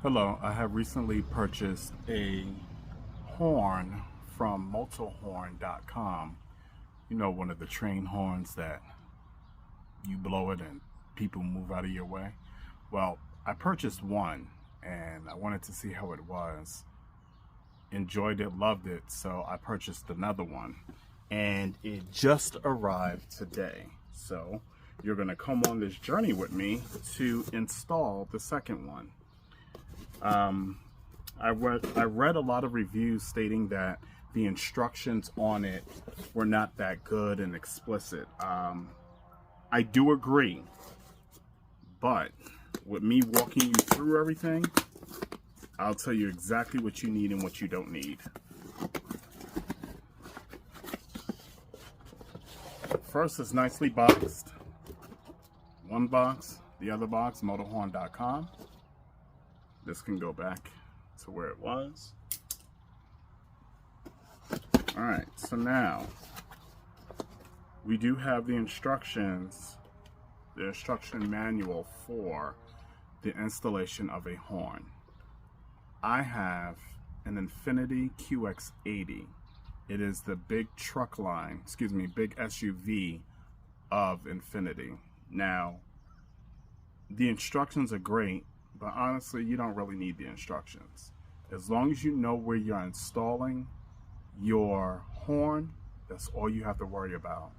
Hello, I have recently purchased a horn from Motohorn.com. You know, one of the train horns that you blow it and people move out of your way. Well, I purchased one and I wanted to see how it was. Enjoyed it, loved it, so I purchased another one. And it just arrived today. So you're going to come on this journey with me to install the second one. I read a lot of reviews stating that the instructions on it were not that good and explicit. I do agree, but with me walking you through everything, I'll tell you exactly what you need and what you don't need. First is nicely boxed. One box, the other box, Motohorn.com. This can go back to where it was. All right, so now we do have the instructions, the instruction manual for the installation of a horn. I have an Infiniti QX80. It is the big truck line, big SUV of Infiniti. Now, the instructions are great, but honestly, you don't really need the instructions. As long as you know where you're installing your horn, that's all you have to worry about.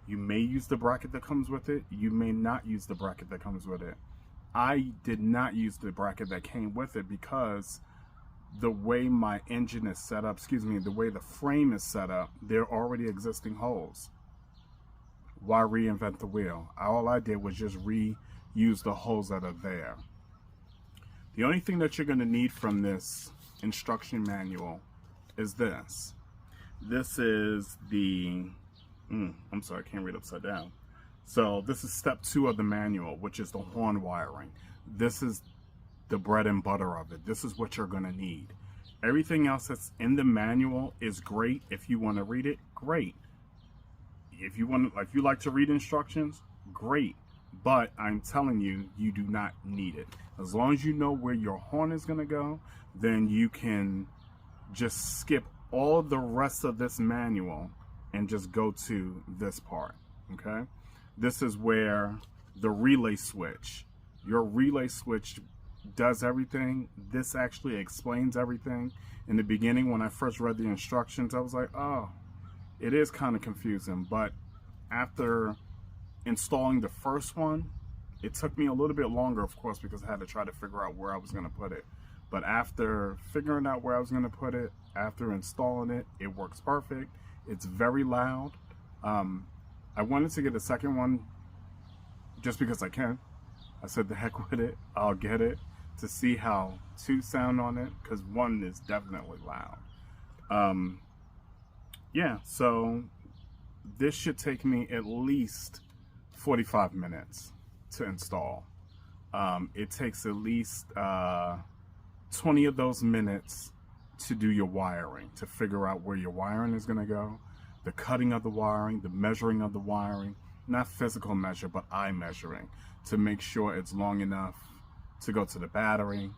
You may use the bracket that comes with it. You may not use the bracket that comes with it. I did not use the bracket that came with it because the way my engine is set up, the way the frame is set up, there are already existing holes. Why reinvent the wheel? All I did was just reuse the holes that are there. The only thing that you're going to need from this instruction manual is this. This is the, I'm sorry, I can't read upside down. So this is step 2 of the manual, which is the horn wiring. This is the bread and butter of it. This is what you're going to need. Everything else that's in the manual is great. If you want to read it, great. If you like to read instructions, great. But I'm telling you, you do not need it. As long as you know where your horn is going to go, then you can just skip all the rest of this manual and just go to this part, okay? This is where the relay switch, your relay switch does everything. This actually explains everything. In the beginning, when I first read the instructions, I was like, oh, it is kind of confusing. But after installing the first one, it took me a little bit longer, of course, because I had to try to figure out where I was going to put it. But after figuring out where I was going to put it, after installing it, it works perfect. It's very loud. I wanted to get a second one just because I can. I said the heck with it, I'll get it to see how 2 sound on it, because 1 is definitely loud. Yeah, so this should take me at least 45 minutes to install. It takes at least 20 of those minutes to do your wiring, to figure out where your wiring is going to go, the cutting of the wiring, the measuring of the wiring, not physical measure, but eye measuring, to make sure it's long enough to go to the battery,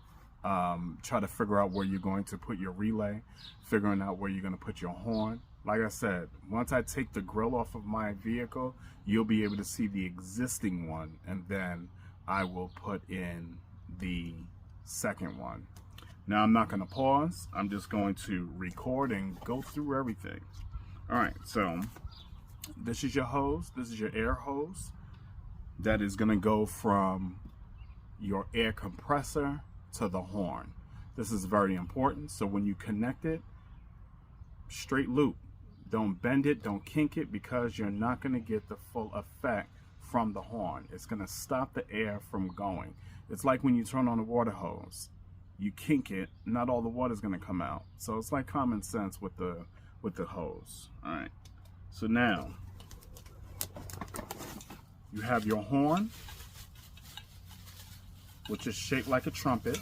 try to figure out where you're going to put your relay, figuring out where you're going to put your horn. Like I said, once I take the grill off of my vehicle, you'll be able to see the existing one, and then I will put in the second one. Now I'm not going to pause. I'm just going to record and go through everything. All right, so this is your hose. This is your air hose that is going to go from your air compressor to the horn. This is very important. So when you connect it, straight loop. Don't bend it, don't kink it, because you're not going to get the full effect from the horn. It's going to stop the air from going. It's like when you turn on a water hose. You kink it, not all the water is going to come out. So it's like common sense with the hose. All right. So now you have your horn, which is shaped like a trumpet.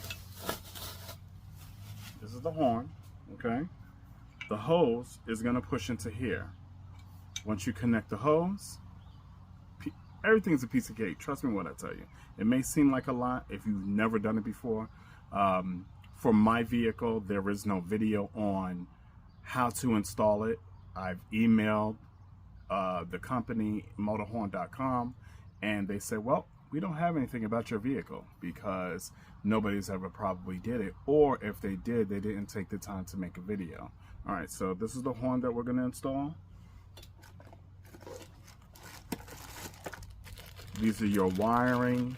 This is the horn, okay? The hose is going to push into here. Once you connect the hose, everything's a piece of cake. Trust me when I tell you. It may seem like a lot if you've never done it before, For my vehicle, there is no video on how to install it. I've emailed the company, Motohorn.com, and they said, well, we don't have anything about your vehicle because nobody's ever probably did it, or if they did, they didn't take the time to make a video. All right, so this is the horn that we're going to install. These are your wiring,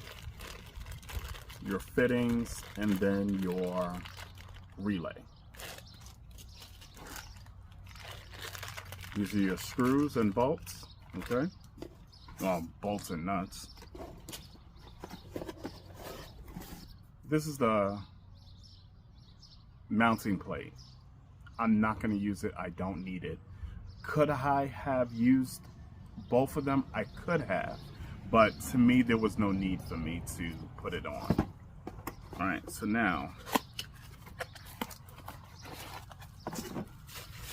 your fittings, and then your relay. These are your screws and bolts, okay? Well, bolts and nuts. This is the mounting plate. I'm not going to use it. I don't need it. Could I have used both of them? I could have, but to me, there was no need for me to put it on. All right, so now,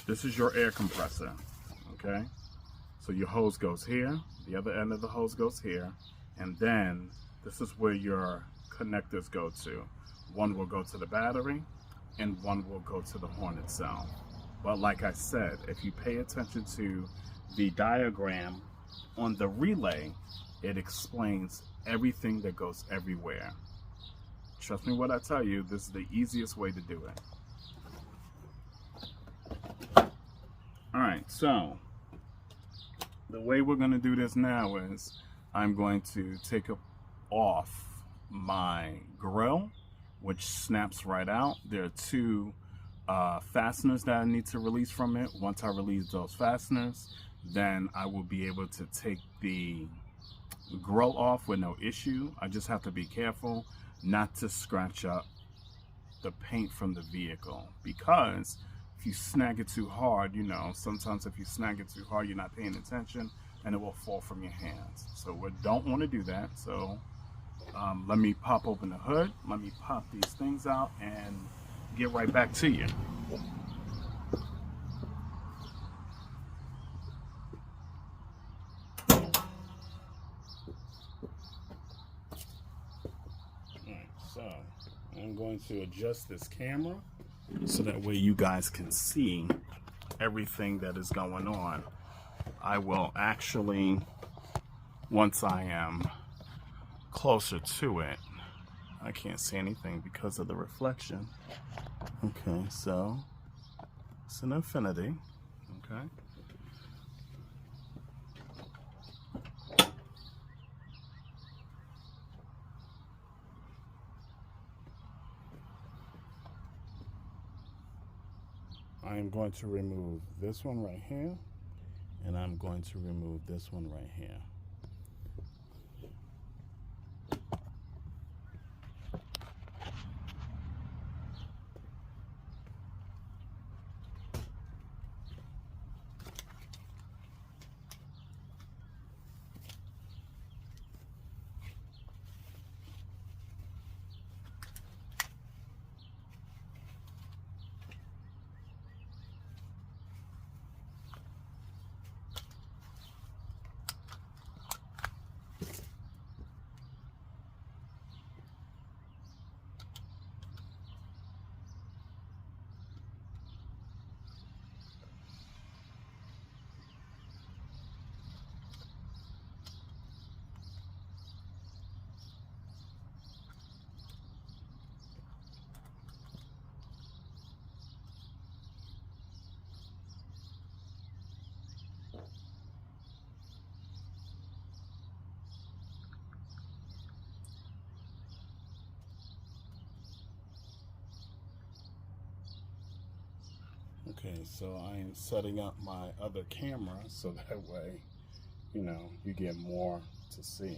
this is your air compressor, okay? So your hose goes here, the other end of the hose goes here, and then this is where your connectors go to. One will go to the battery, and one will go to the horn itself. But like I said, if you pay attention to the diagram on the relay, it explains everything that goes everywhere. Trust me when I tell you, this is the easiest way to do it. All right, so the way we're going to do this now is I'm going to take off my grill, which snaps right out. There are two fasteners that I need to release from it. Once I release those fasteners, then I will be able to take the grill off with no issue. I just have to be careful not to scratch up the paint from the vehicle, because if you snag it too hard, you know, sometimes if you snag it too hard, you're not paying attention and it will fall from your hands. So we don't want to do that. So let me pop open the hood, let me pop these things out and get right back to you. Alright, so I'm going to adjust this camera so that way you guys can see everything that is going on. I will actually, once I am closer to it, I can't see anything because of the reflection. Okay, so it's an Infiniti. Okay. I am going to remove this one right here, and I'm going to remove this one right here. Okay, so I am setting up my other camera so that way, you know, you get more to see.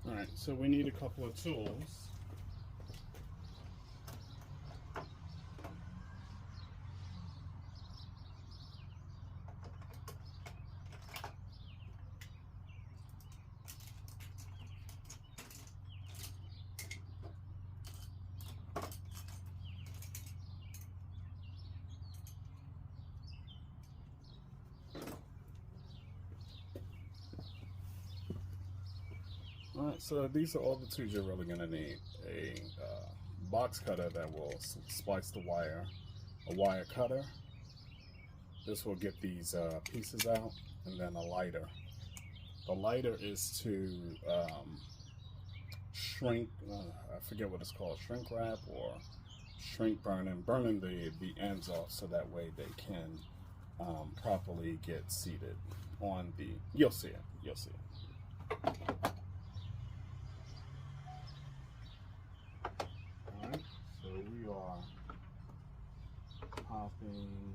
Alright, so we need a couple of tools. Alright, so these are all the tools you're really going to need. A box cutter that will splice the wire, a wire cutter. This will get these pieces out, and then a lighter. The lighter is to shrink, I forget what it's called, shrink wrap or shrink burning the ends off so that way they can properly get seated on the, you'll see it. Alright, so we are popping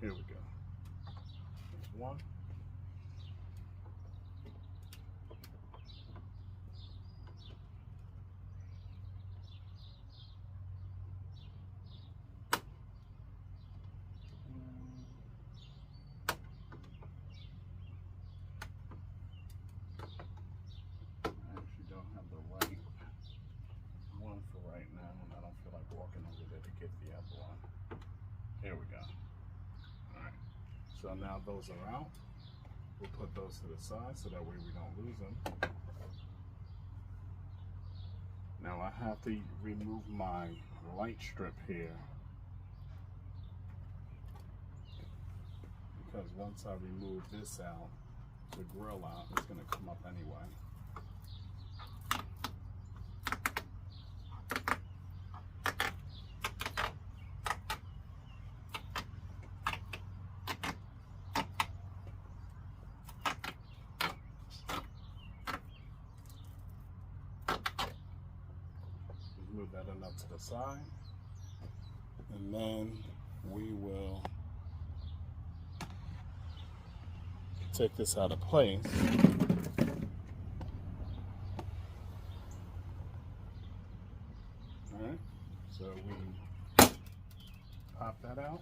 here we go. There's one. I actually don't have the right one for right now, and I don't feel like walking over there to get the other one. Here we go. Alright, so now those are out. We'll put those to the side so that way we don't lose them. Now I have to remove my light strip here, because once I remove this out, the grill out, it's going to come up anyway. Move that enough to the side, and then we will take this out of place. Alright, so we pop that out.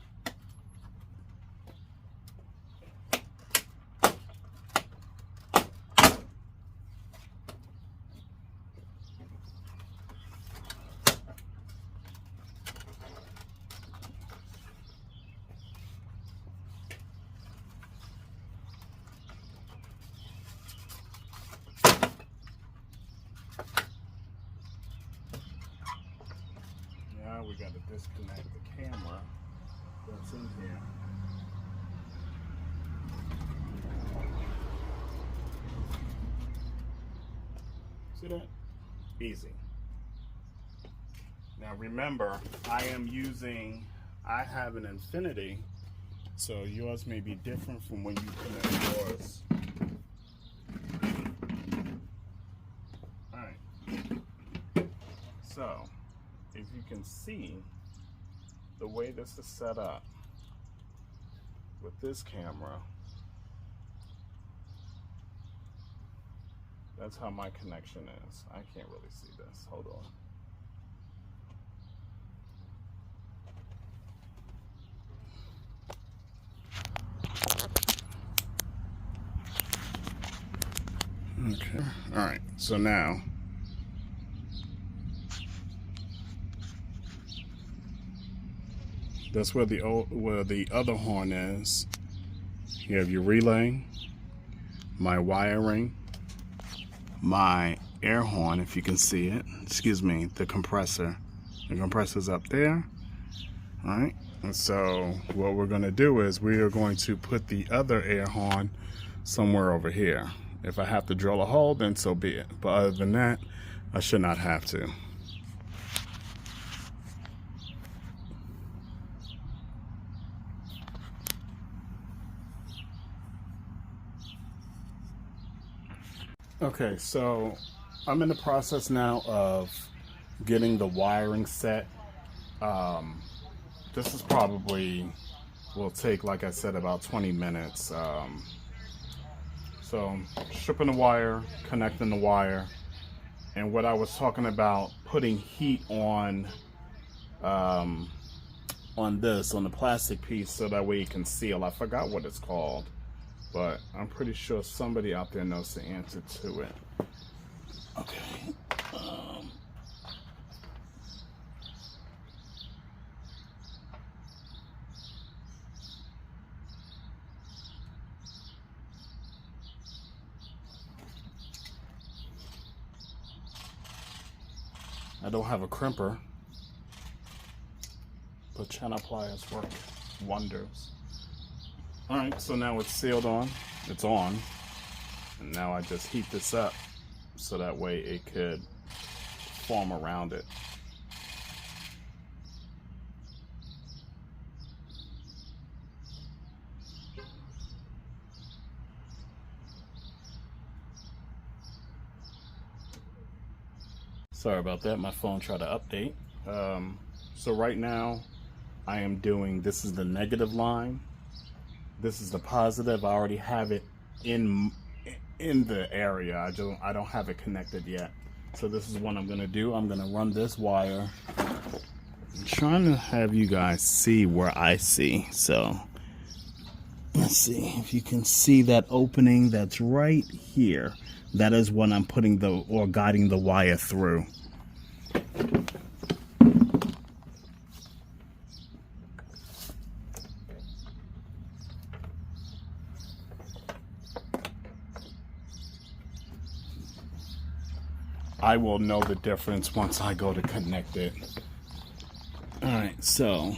Now we got to disconnect the camera that's in here. See that? Easy. Now remember, I have an Infiniti, so yours may be different from when you connect yours. Alright. So, if you can see the way this is set up with this camera, that's how my connection is. I can't really see this. Hold on. Okay. All right. So now that's where the other horn is. You have your relay, my wiring, my air horn, if you can see it. Excuse me, the compressor. The compressor's up there. All right. And so what we're going to do is we are going to put the other air horn somewhere over here. If I have to drill a hole, then so be it. But other than that, I should not have to. Okay, so I'm in the process now of getting the wiring set. This is probably will take, like I said, about 20 minutes. So stripping the wire, connecting the wire, and what I was talking about, putting heat on this, on the plastic piece, so that way you can seal. I forgot what it's called, but I'm pretty sure somebody out there knows the answer to it. Okay. I don't have a crimper, but channel pliers work wonders. All right, so now it's sealed on, it's on, and now I just heat this up so that way it could form around it. Sorry about that, my phone tried to update. So right now I am doing, this is the negative line, this is the positive. I already have it in the area. I don't have it connected yet. So this is what I'm gonna do. I'm gonna run this wire. I'm trying to have you guys see where I see. So let's see if you can see that opening that's right here. That is what I'm putting guiding the wire through. I will know the difference once I go to connect it. All right, so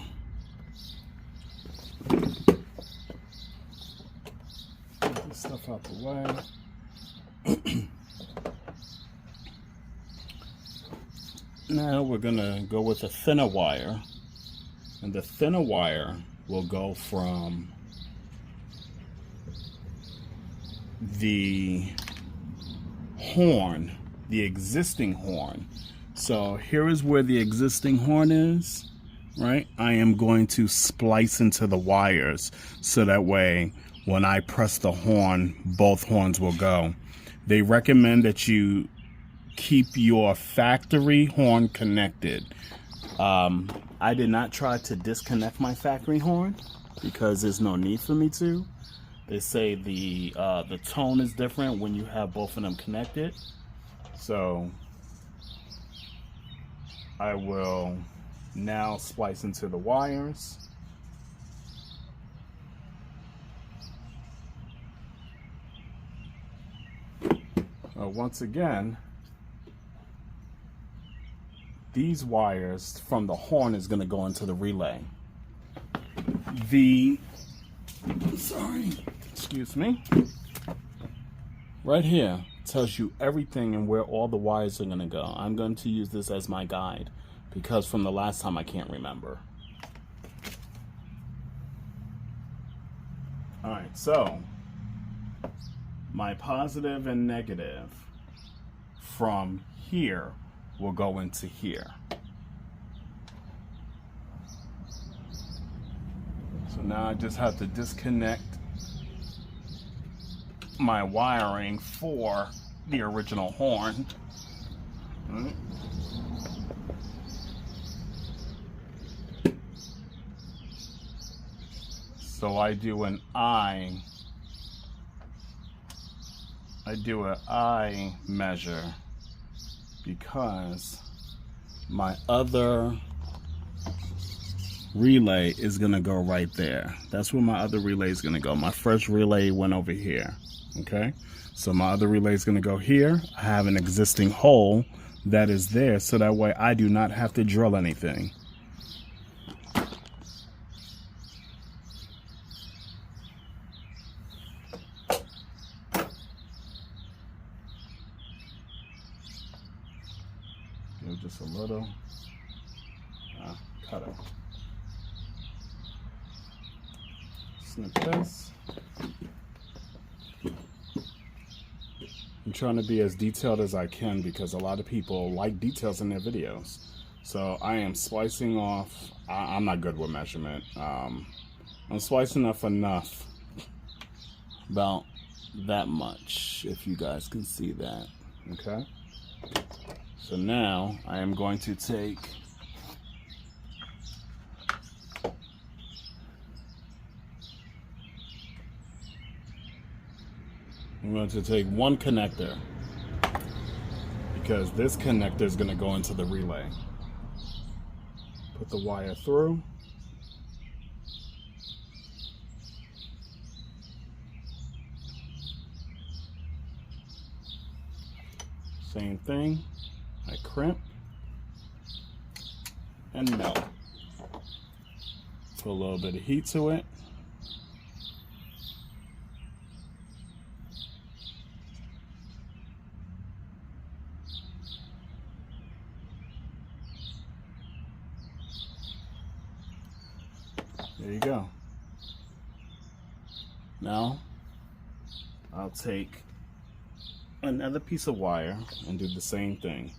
get this stuff out the way. Now we're gonna go with a thinner wire, and the thinner wire will go from the horn, the existing horn. So here is where the existing horn is, right? I am going to splice into the wires so that way when I press the horn, both horns will go. They recommend that you keep your factory horn connected. I did not try to disconnect my factory horn because there's no need for me to. They say the tone is different when you have both of them connected. So I will now splice into the wires. Once again, these wires from the horn is going to go into the relay. Excuse me. Right here tells you everything and where all the wires are going to go. I'm going to use this as my guide because from the last time I can't remember. All right, so my positive and negative from here will go into here. So now I just have to disconnect my wiring for the original horn. All right. So I do an I measure because my other relay is gonna go right there. That's where my other relay is gonna go. My first relay went over here, okay? So my other relay is gonna go here. I have an existing hole that is there, so that way I do not have to drill anything. Give just a little cut it. Snip this. I'm trying to be as detailed as I can because a lot of people like details in their videos. So I am splicing off. I'm not good with measurement. I'm splicing off enough, about that much, if you guys can see that. Okay. So now I am going to take one connector, because this connector is going to go into the relay. Put the wire through. Same thing. I crimp and melt. Put a little bit of heat to it. There you go. Now I'll take another piece of wire and do the same thing,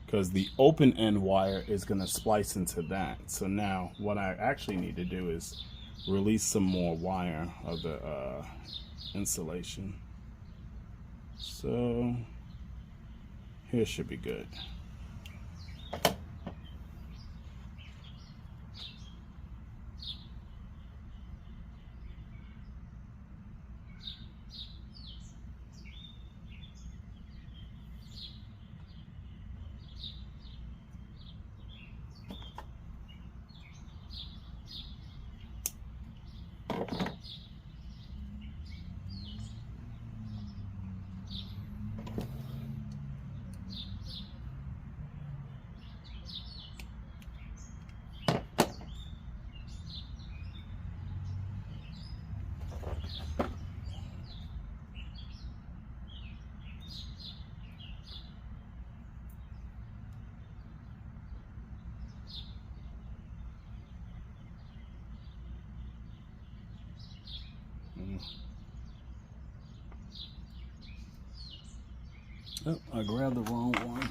because the open end wire is going to splice into that. So now what I actually need to do is release some more wire of the insulation. So here should be good. Oh, I grabbed the wrong one.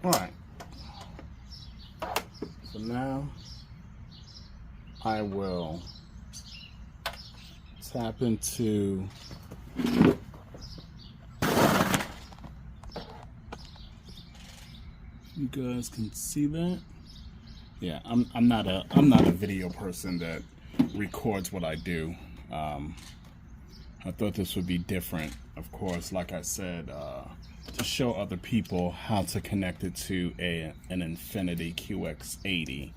All right. So now I will tap into you guys can see that. Yeah, I'm not a video person that records what I do. I thought this would be different, of course, like I said, to show other people how to connect it to an Infiniti QX80.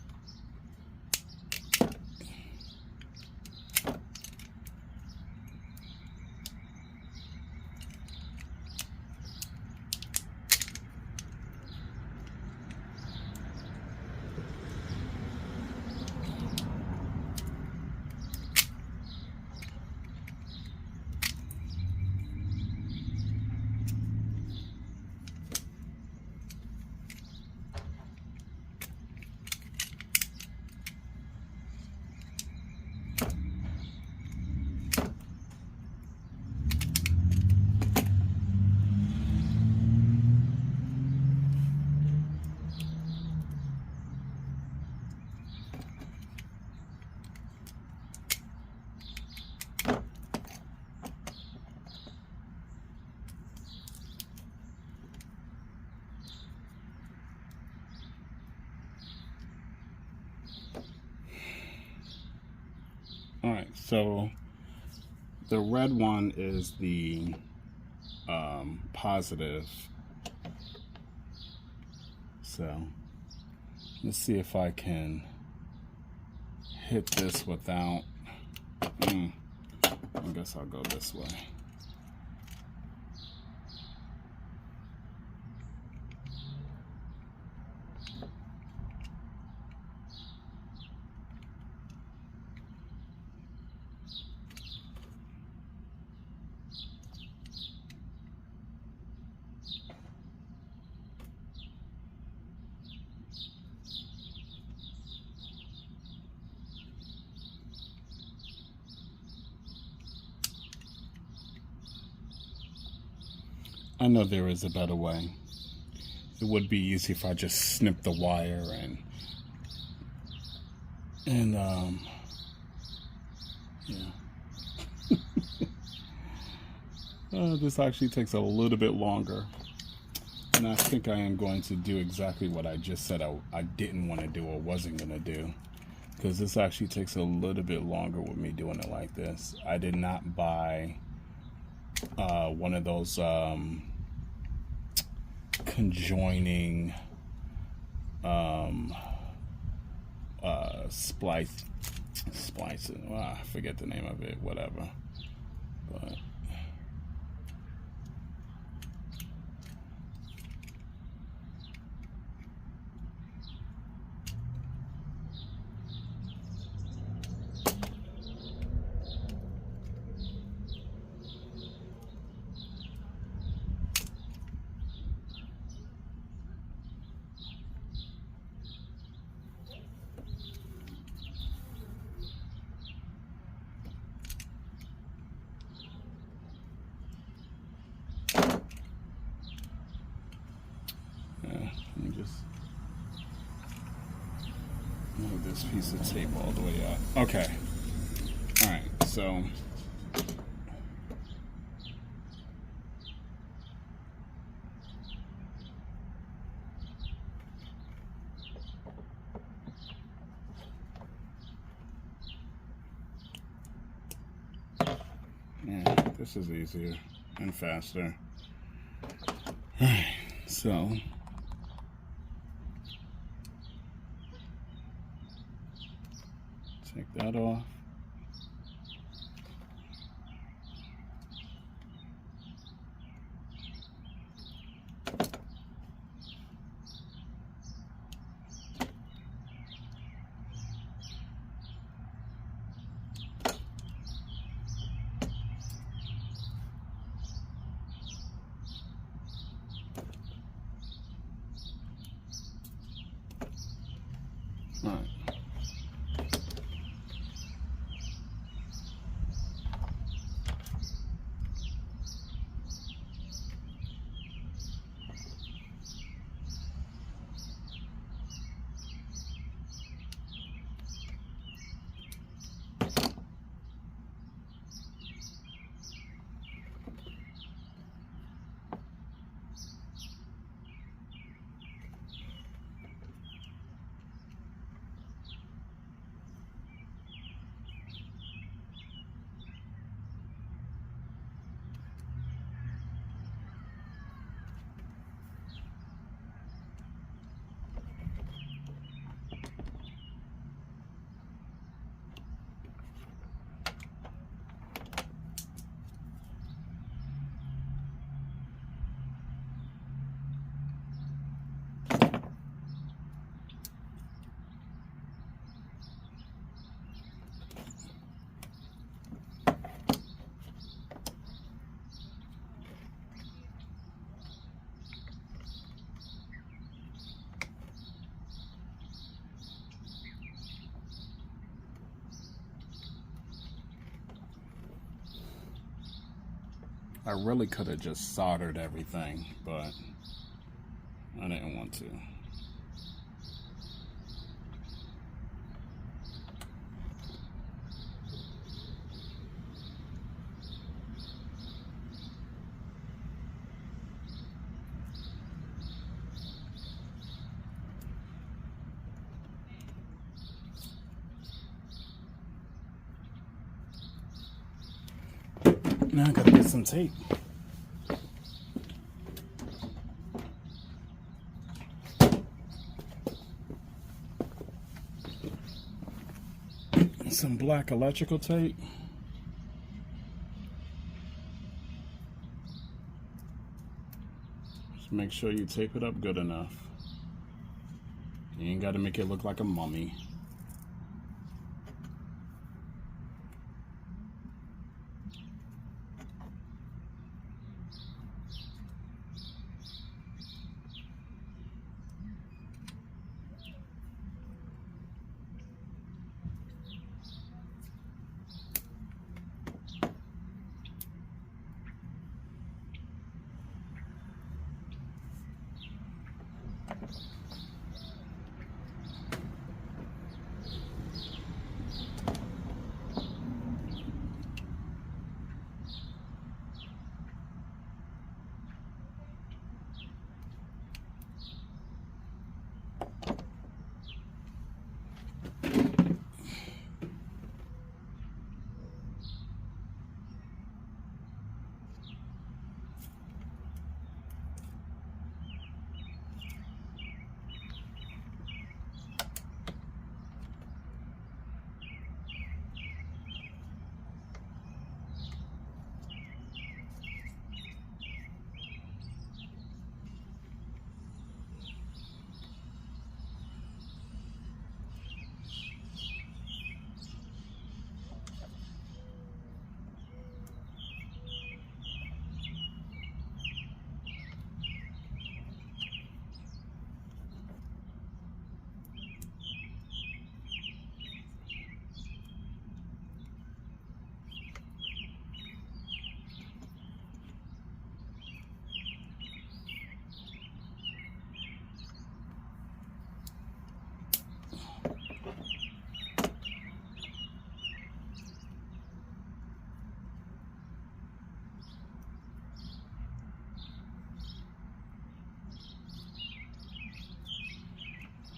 Alright, so the red one is the positive. So let's see if I can hit this without... I guess I'll go this way. I know there is a better way. It would be easy if I just snipped the wire and yeah. This actually takes a little bit longer. And I think I am going to do exactly what I just said I didn't want to do or wasn't going to do. Because this actually takes a little bit longer with me doing it like this. I did not buy one of those conjoining splicing. Well, I forget the name of it, whatever. But move this piece of tape all the way up. Okay. Alright, so yeah, this is easier and faster. Alright, so take that off. All right. I really could have just soldered everything, but I didn't want to. Now I gotta get some tape. Some black electrical tape. Just make sure you tape it up good enough. You ain't gotta make it look like a mummy.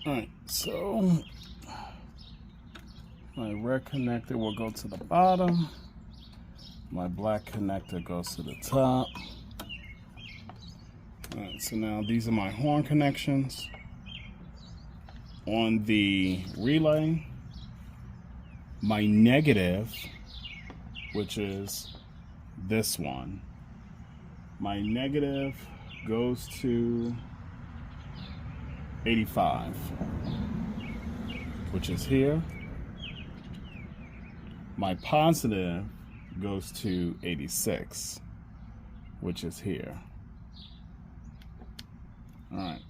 Alright, so my red connector will go to the bottom. My black connector goes to the top. Alright, so now these are my horn connections. On the relay, my negative, which is this one, my negative goes to 85, which is here. My positive goes to 86, which is here. All right,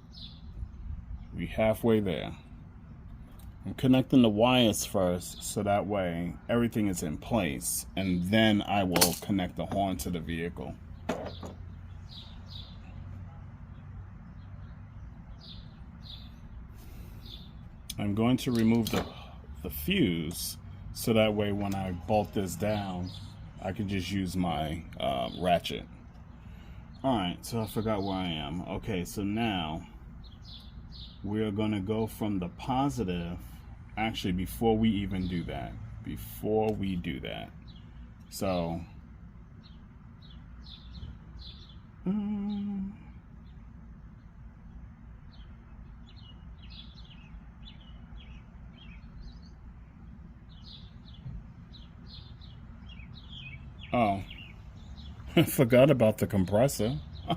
we halfway there. I'm connecting the wires first, so that way everything is in place, and then I will connect the horn to the vehicle. I'm going to remove the fuse, so that way when I bolt this down, I can just use my ratchet. Alright, so I forgot where I am. Okay, so now we're going to go from the positive. Actually, before we even do that, so oh, I forgot about the compressor. All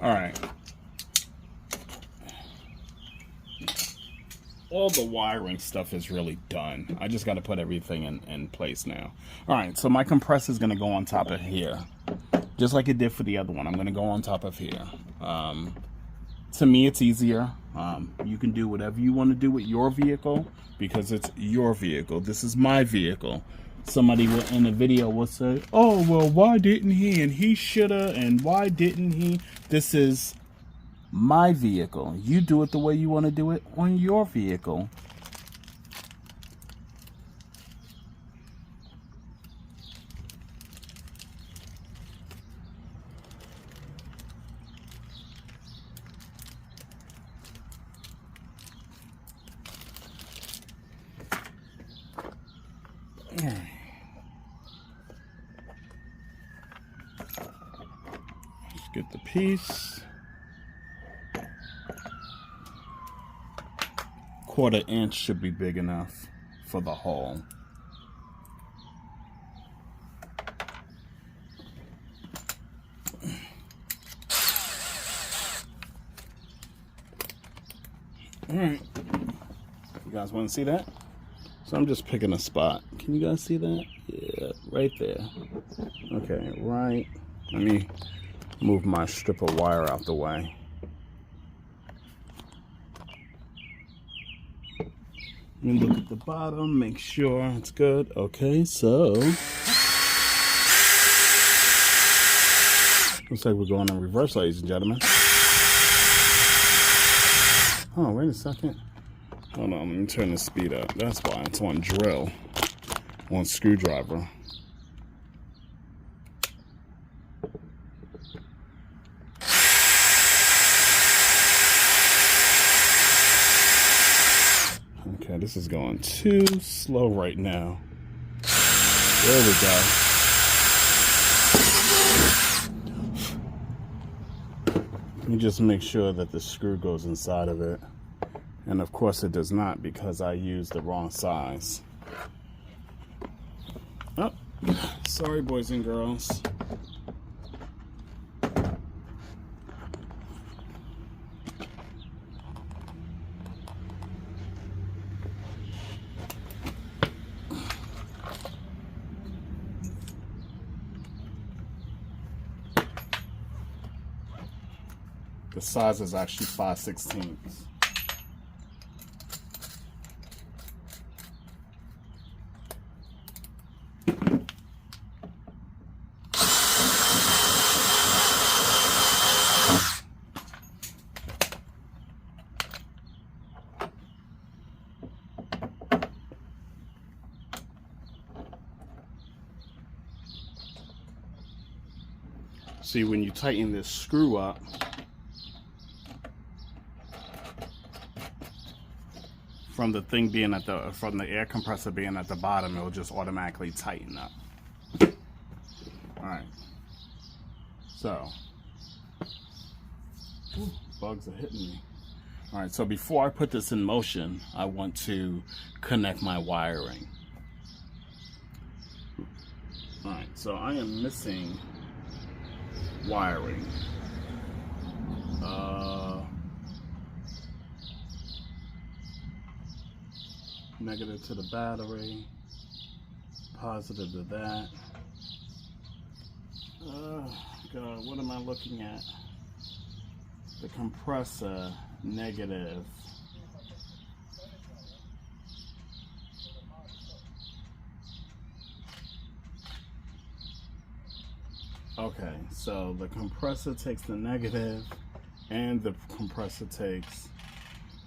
right. All the wiring stuff is really done. I just got to put everything in place now. All right, so my compressor is going to go on top of here, just like it did for the other one. I'm going to go on top of here. To me, it's easier. You can do whatever you want to do with your vehicle, because it's your vehicle. This is my vehicle. Somebody in the video will say, oh, well, why didn't he? And he shoulda, and why didn't he? This is my vehicle. You do it the way you want to do it on your vehicle. take the piece. 1/4 inch should be big enough for the hole. Alright, you guys want to see that? So I'm just picking a spot. Can you guys see that? Yeah, right there. Okay, right. Let me move my strip of wire out the way. Let me look at the bottom, make sure it's good. Okay, so looks like we're going in reverse, ladies and gentlemen. Oh, wait a second. Hold on, let me turn the speed up. That's why it's on drill, on screwdriver. Okay, this is going too slow right now. There we go. Let me just make sure that the screw goes inside of it. And of course it does not, because I used the wrong size. Oh, sorry boys and girls. The size is actually 5/16. See, when you tighten this screw up, from the thing being at the, from the air compressor being at the bottom, it'll just automatically tighten up. Alright. So, ooh, bugs are hitting me. Alright, so before I put this in motion, I want to connect my wiring. Alright, so I am missing wiring. Negative to the battery, positive to that. God, what am I looking at? The compressor, negative. Okay, so the compressor takes the negative, and the compressor takes...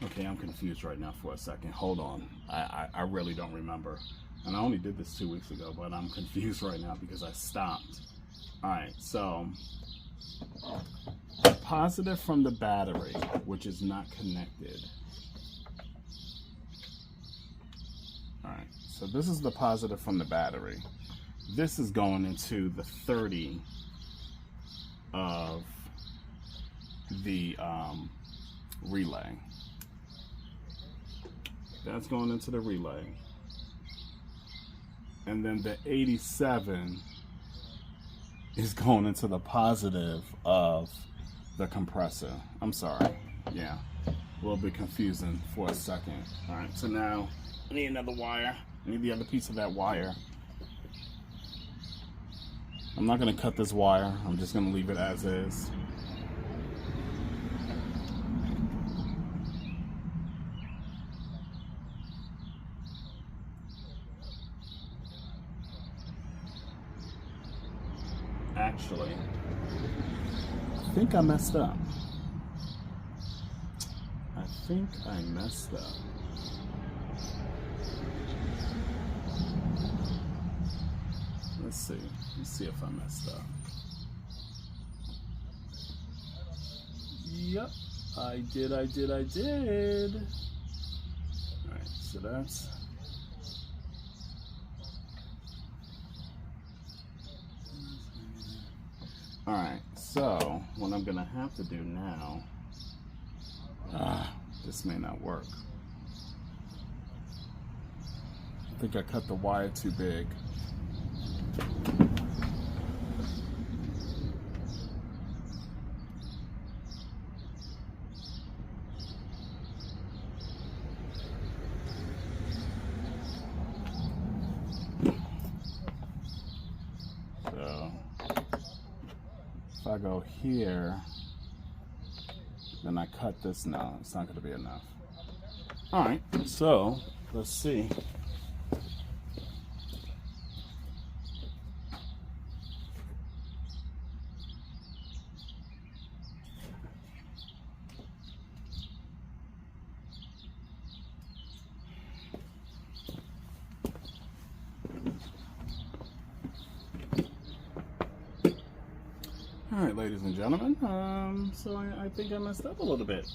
Okay, I'm confused right now for a second. Hold on. I really don't remember. And I only did this 2 weeks ago, but I'm confused right now because I stopped. Alright, so positive from the battery, which is not connected. Alright, so this is the positive from the battery. This is going into the 30 of the relay. That's going into the relay. And then the 87 is going into the positive of the compressor. I'm sorry. Yeah. A little bit confusing for a second. Alright, so now I need another wire. I need the other piece of that wire. I'm not going to cut this wire. I'm just going to leave it as is. Actually, I think I messed up. I think I messed up. Let's see. Let's see if I messed up. Yep, I did. Alright, so that's... Alright, So what I'm gonna have to do now, this may not work. I think I cut the wire too big. So if I go here, then I cut this. No, it's not going to be enough. All right, so let's see. All right, ladies and gentlemen, so I think I messed up a little bit.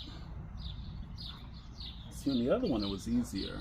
See, on the other one, it was easier.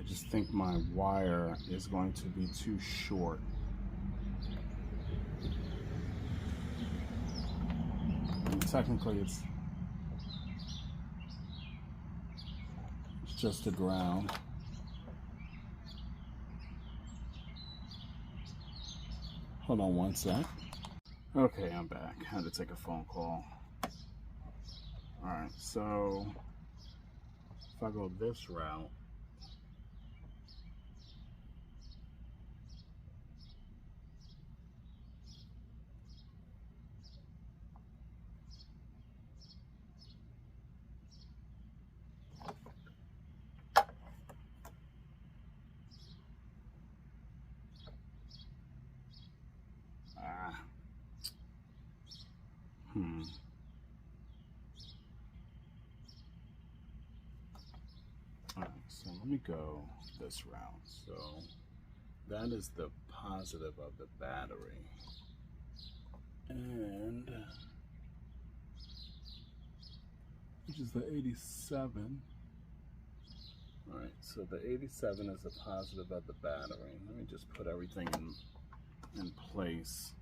I think my wire is going to be too short. And technically it's just a ground. Hold on one sec. Okay, I'm back. Had to take a phone call. Alright, so if I go this route, Alright, so let me go this route. So that is the positive of the battery. And which is the 87. Alright, so the 87 is the positive of the battery. Let me just put everything in place.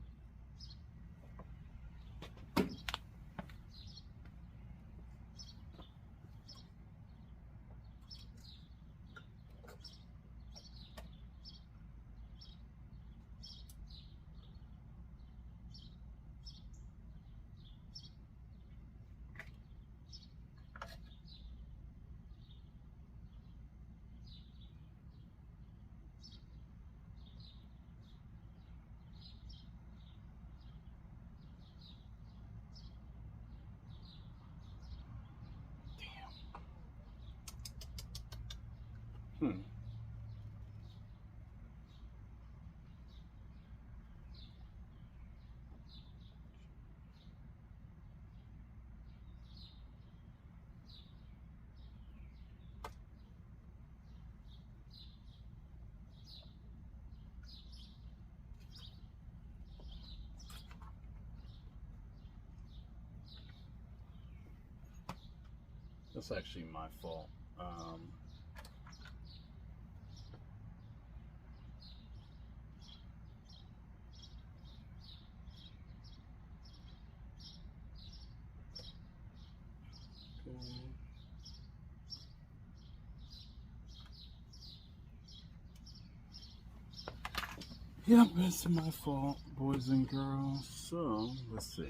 That's actually my fault. Yep, it's my fault, boys and girls. So, let's see.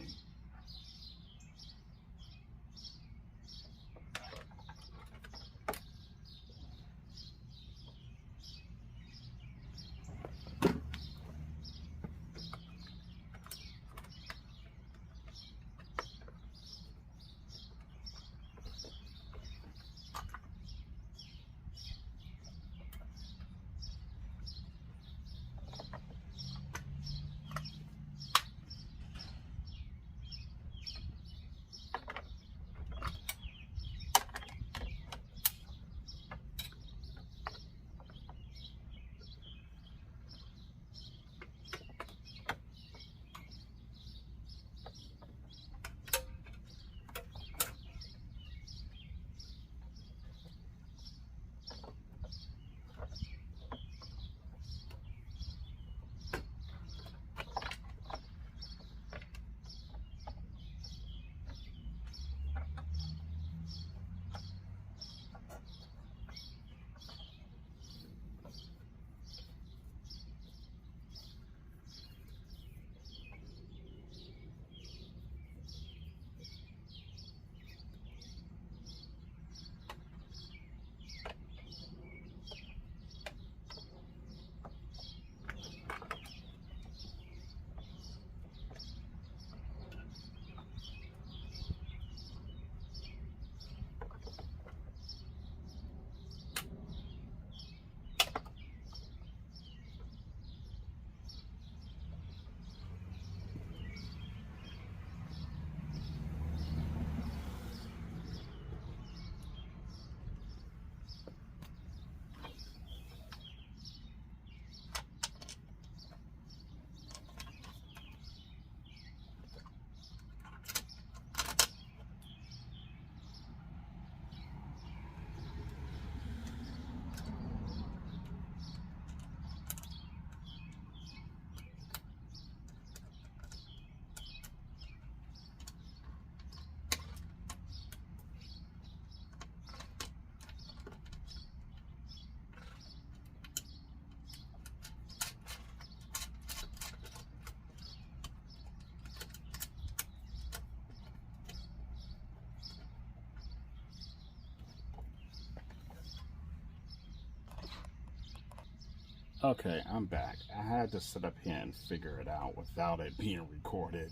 Okay, I'm back. I had to sit up here and figure it out without it being recorded.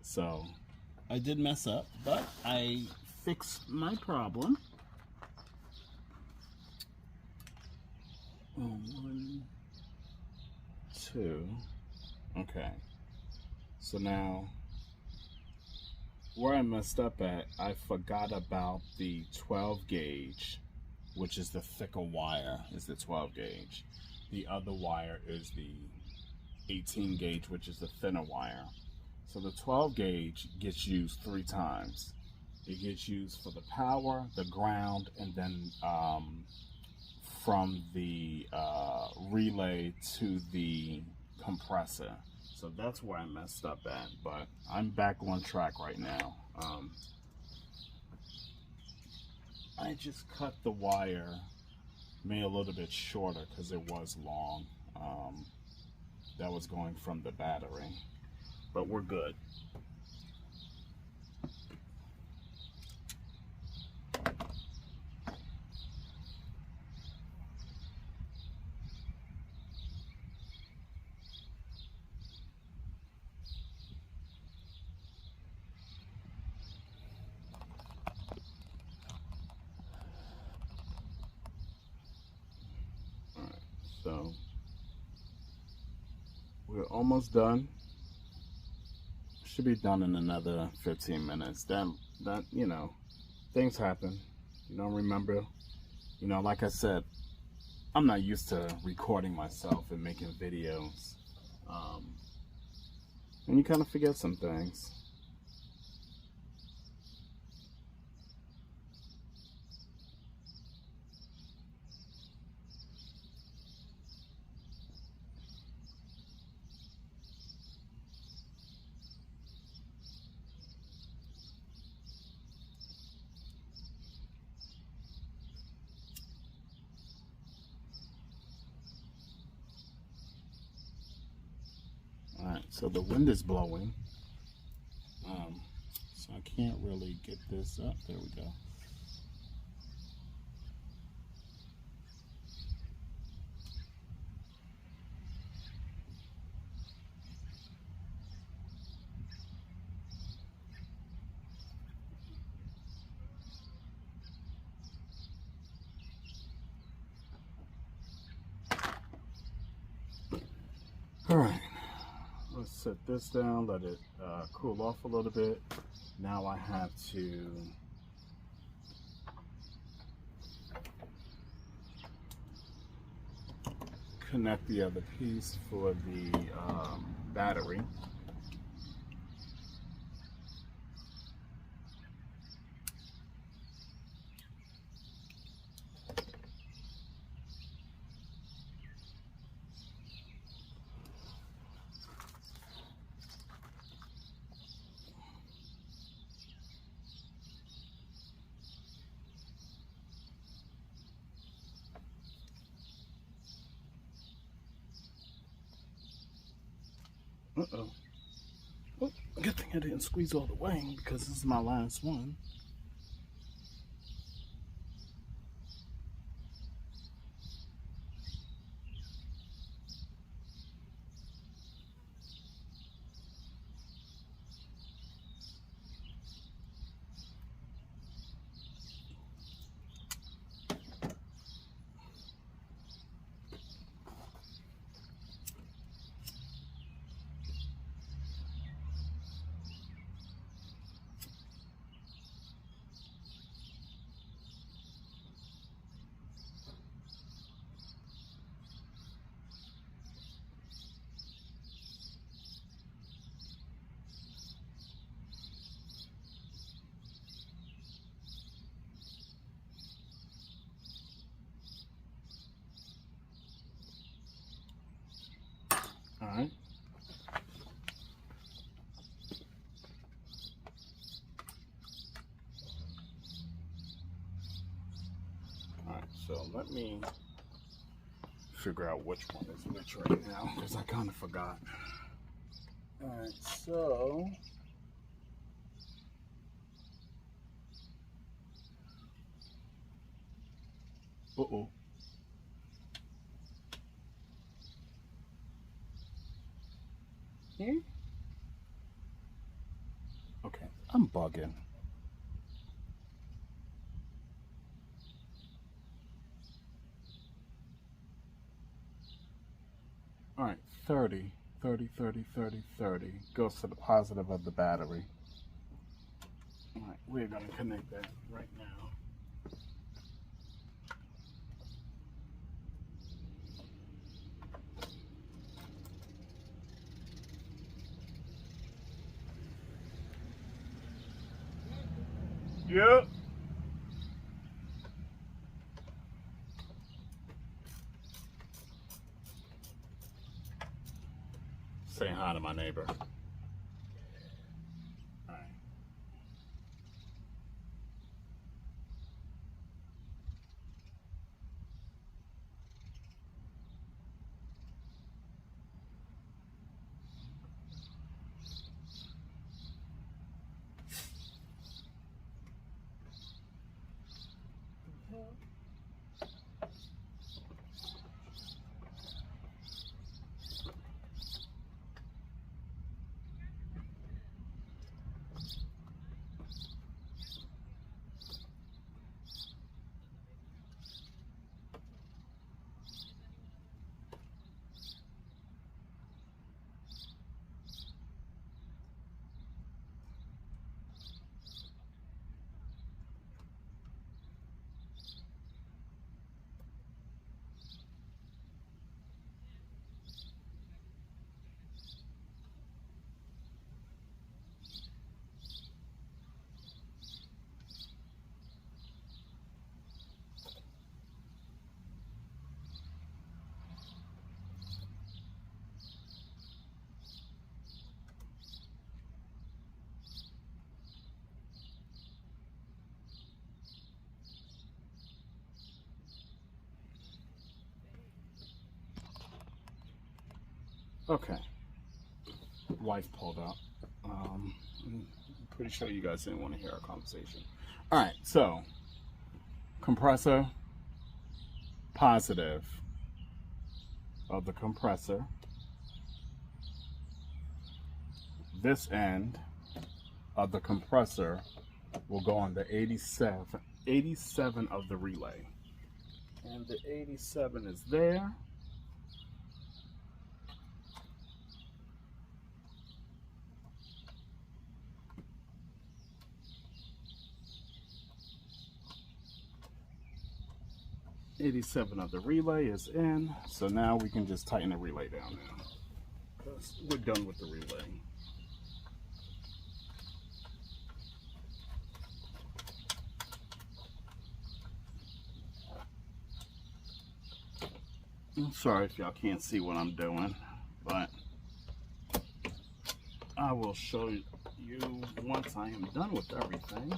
So I did mess up, but I fixed my problem. One, two. Okay. So now, where I messed up at, I forgot about the 12 gauge, which is the thicker wire, is the 12 gauge. The other wire is the 18 gauge, which is the thinner wire. So the 12 gauge gets used 3 times. It gets used for the power, the ground, and then from the relay to the compressor. So that's where I messed up at, but I'm back on track right now. I just cut the wire, made a little bit shorter because it was long. That was going from the battery, but we're good. Alright, so we're almost done. Should be done in another 15 minutes. That you know, things happen. You don't remember. You know, like I said, I'm not used to recording myself and making videos. And you kind of forget some things. Alright, so the wind is blowing. So I can't really get this up. There we go. Alright, let's set this down, let it cool off a little bit. Now I have to connect the other piece for the battery. Uh-oh. Oh, good thing I didn't squeeze all the way because this is my last one. Alright. Alright, so let me figure out which one is which right now because I kind of forgot. Alright, so uh-oh. Okay, I'm bugging. All right, 30, 30, 30, 30, 30 goes to the positive of the battery. All right, we're going to connect that right now. Yep. Say hi to my neighbor. All right. Okay. Wife pulled up. I'm pretty sure you guys didn't want to hear our conversation. All right, so compressor, positive of the compressor. This end of the compressor will go on the 87 of the relay. And the 87 is there. '87 of the relay is in, so now we can just tighten the relay down now, because we're done with the relay. I'm sorry if y'all can't see what I'm doing, but I will show you once I am done with everything.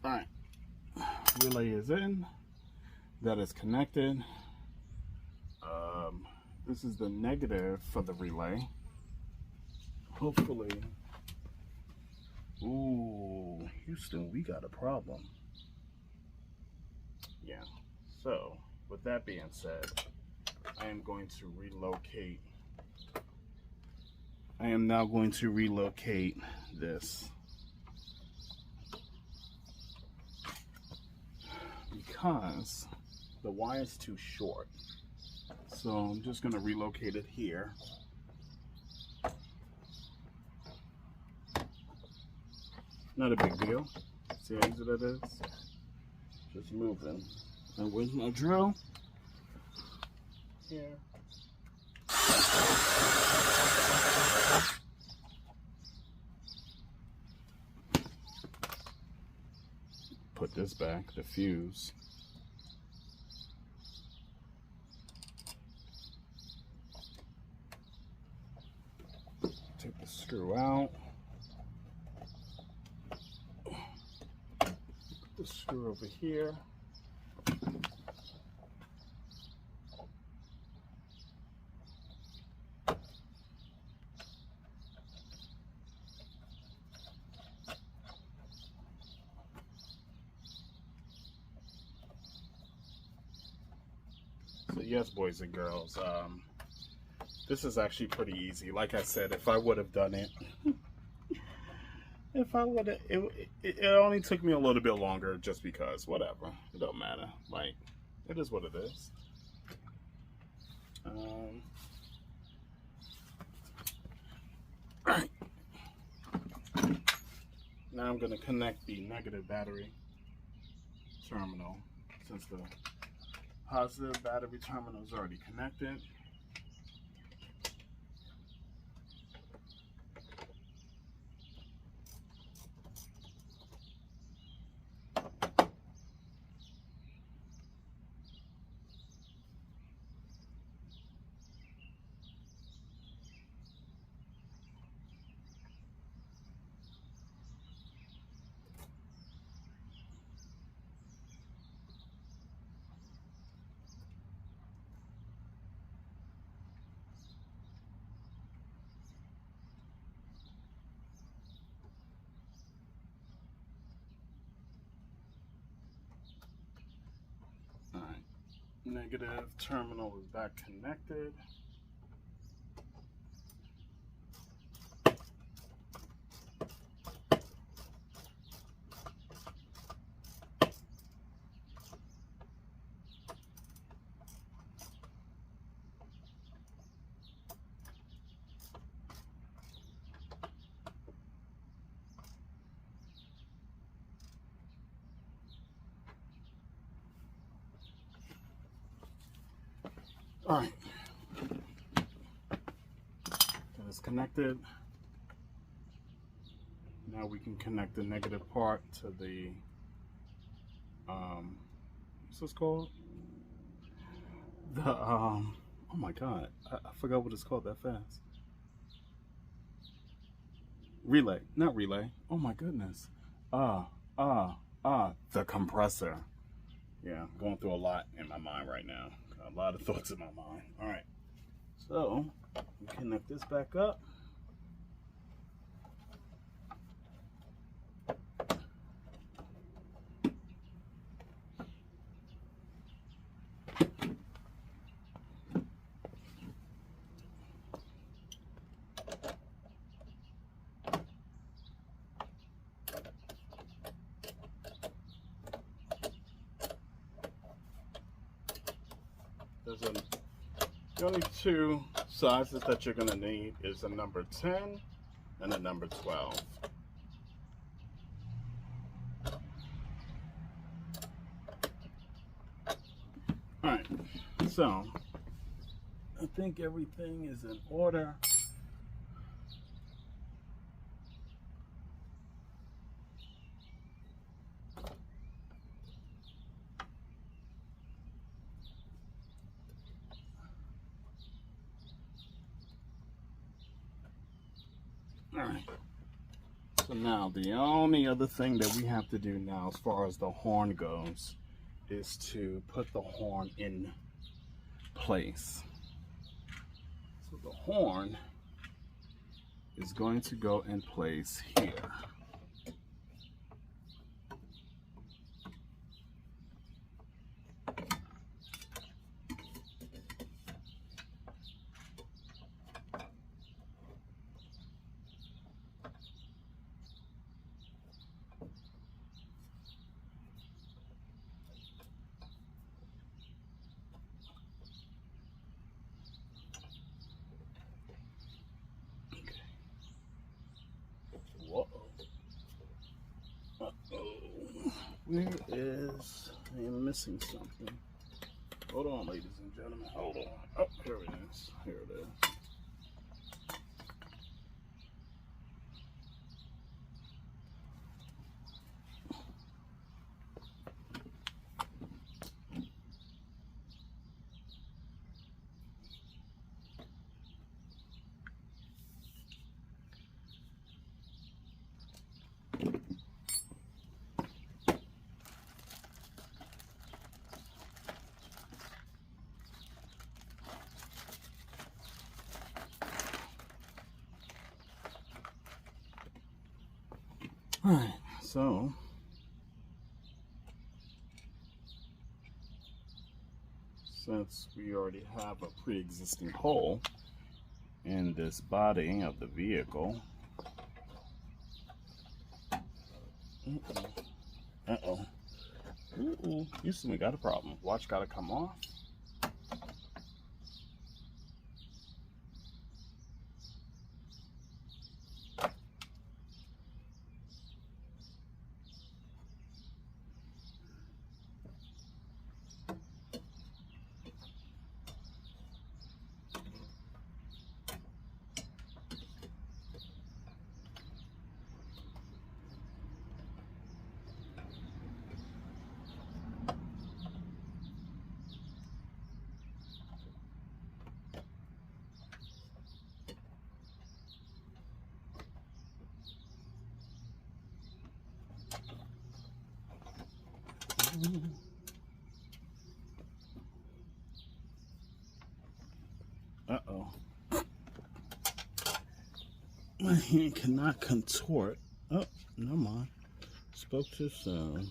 All right, relay is in, that is connected. This is the negative for the relay. Hopefully, ooh, Houston, we got a problem. Yeah, so with that being said, I am going to relocate. I am now going to relocate this, because the wire is too short. So I'm just going to relocate it here. Not a big deal. See how easy that is? Just moving. And where's my drill? Here. Put this back, the fuse. screw out. Put the screw over here. So yes, boys and girls, this is actually pretty easy. Like I said, if I would have done it, it only took me a little bit longer just because, whatever. It don't matter. Like, it is what it is. Alright. Now I'm going to connect the negative battery terminal since the positive battery terminal is already connected. Alright, negative terminal is back connected. Alright, that is connected. Now we can connect the negative part to the, what's this called? The, oh my god, I forgot what it's called that fast. Relay, not relay. Oh my goodness. The compressor. Yeah, I'm going through a lot in my mind right now. Got a lot of thoughts in my mind. All right, so we connect this back up. The only two sizes that you're going to need is a number 10 and a number 12. Alright, so I think everything is in order. Alright, so now the only other thing that we have to do now as far as the horn goes is to put the horn in place. So the horn is going to go in place here. Where is, I am missing something. Hold on, ladies and gentlemen, hold on. Oh, here it is, here it is. Alright, so since we already have a pre-existing hole in this body of the vehicle, uh-oh, you see we got a problem. Watch gotta come off. Uh-oh. My hand cannot contort. Oh, never mind. Spoke too soon.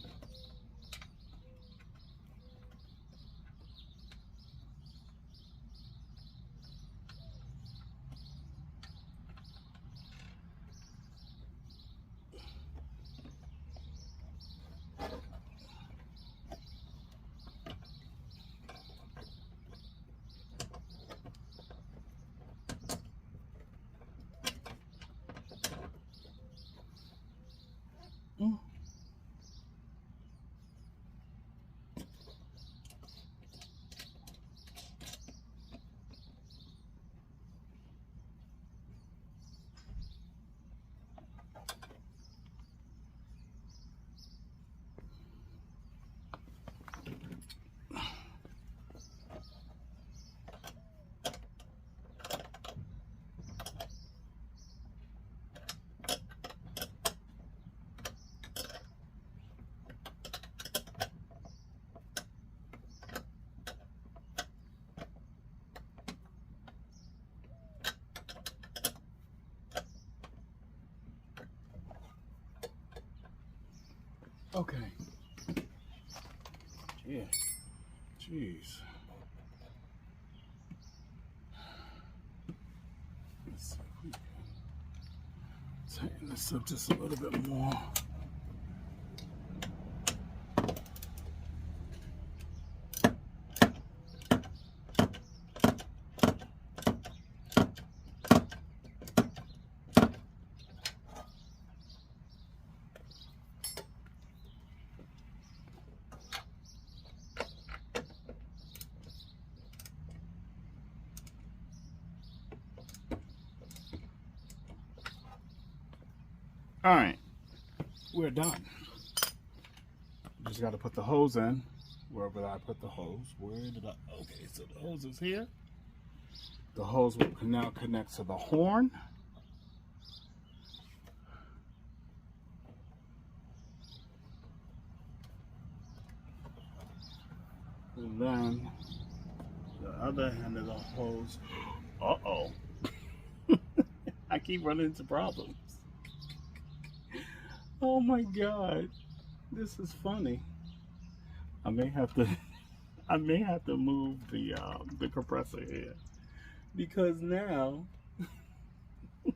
Okay. Yeah. Jeez. Let's see if we can tighten this up just a little bit more. All right, we're done. Just got to put the hose in. Where did I put the hose? Where did I? Okay, so the hose is here. The hose will now connect to the horn. And then the other end of the hose. Uh-oh. I keep running into problems. Oh my God. This is funny. I may have to move the compressor here. Because now the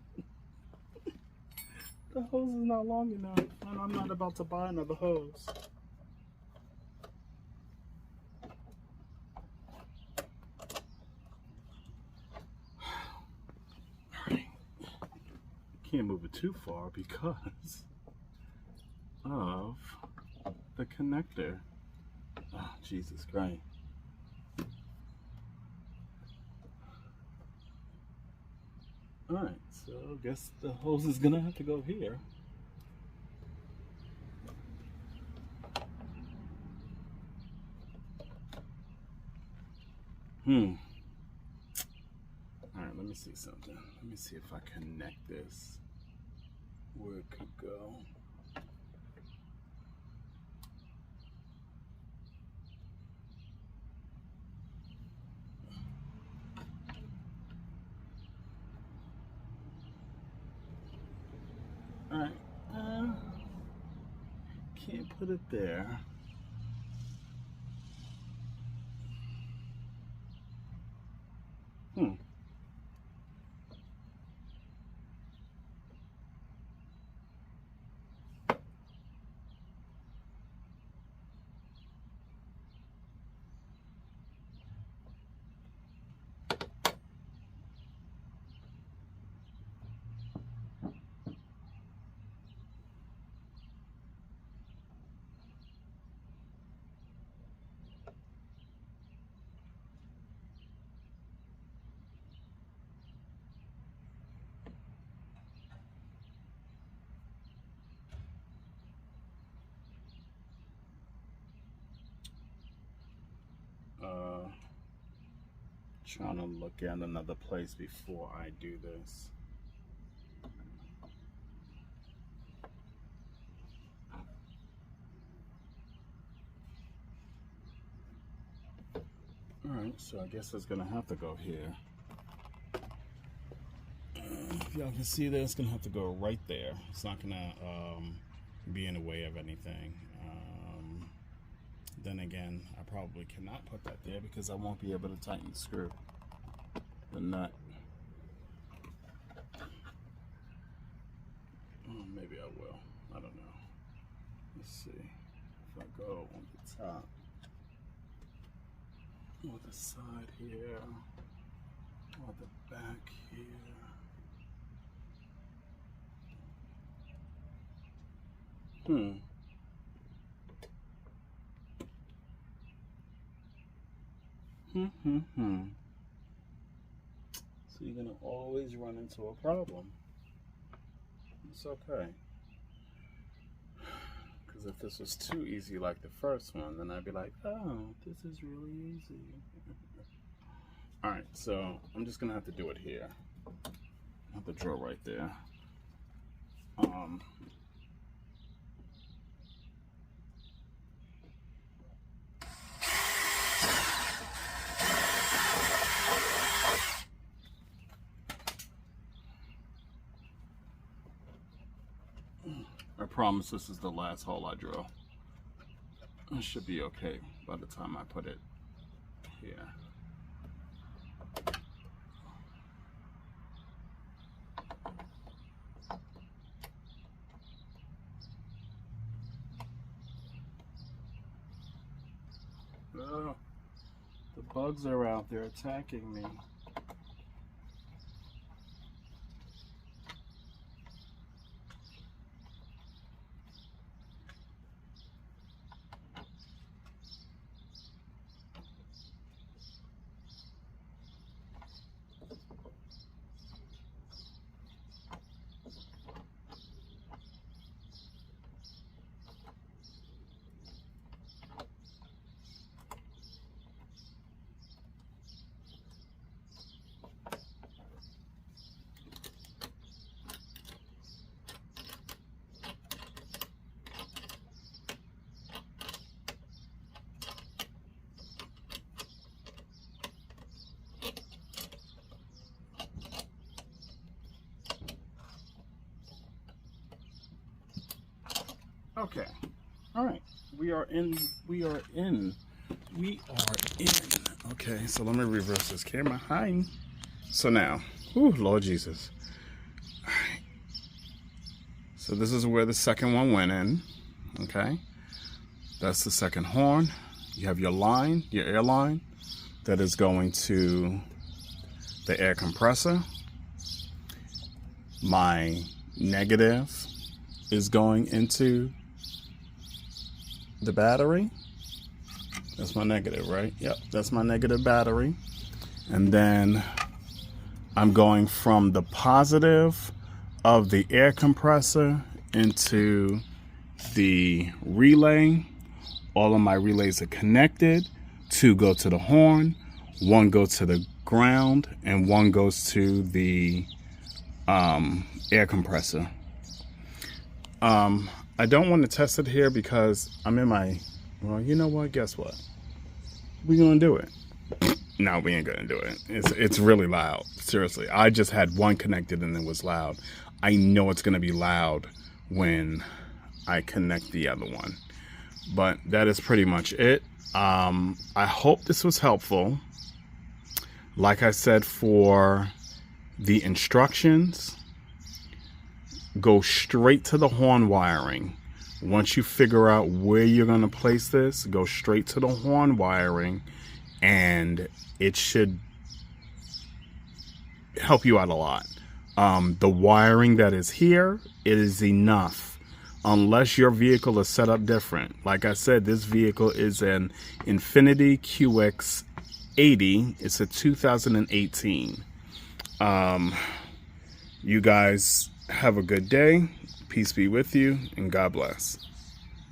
hose is not long enough and I'm not about to buy another hose. Alright. Can't move it too far because of the connector. Oh, Jesus Christ. Alright, so I guess the hose is gonna have to go here. Alright, let me see something. Let me see if I connect this where it could go. Alright, put it there. Trying to look at another place before I do this. Alright, so I guess it's gonna have to go here. If y'all can see that, it's gonna have to go right there. It's not gonna be in the way of anything. Then again, I probably cannot put that there because I won't be able to tighten the screw, the nut. Oh, maybe I will. I don't know. Let's see. If I go on the top, or the side here, or the back here. So you're gonna always run into a problem. It's okay. Because if this was too easy like the first one, then I'd be like, oh, this is really easy. Alright, so I'm just gonna have to do it here. I have to drill right there. I promise this is the last hole I drill. It should be okay by the time I put it here. Oh, the bugs are out there attacking me. Okay. All right. We are in. Okay, so let me reverse this camera. Hi. So now, Lord Jesus. All right. So this is where the second one went in. Okay. That's the second horn. You have your line, your air line, that is going to the air compressor. My negative is going into the battery. That's my negative, right? Yep, that's my negative battery. And then I'm going from the positive of the air compressor into the relay. All of my relays are connected. 2 go to the horn, 1 goes to the ground, and 1 goes to the air compressor. I don't want to test it here because I'm in my, well, you know what? Guess what? We're going to do it. No, we ain't going to do it. It's really loud. Seriously. I just had 1 connected and it was loud. I know it's going to be loud when I connect the other one. But that is pretty much it. I hope this was helpful. Like I said, for the instructions, go straight to the horn wiring. Once you figure out where you're going to place this, go straight to the horn wiring, and it should help you out a lot. The wiring that is here, it is enough, unless your vehicle is set up different. Like I said, this vehicle is an Infiniti QX80. It's a 2018. You guys have a good day. Peace be with you, and God bless.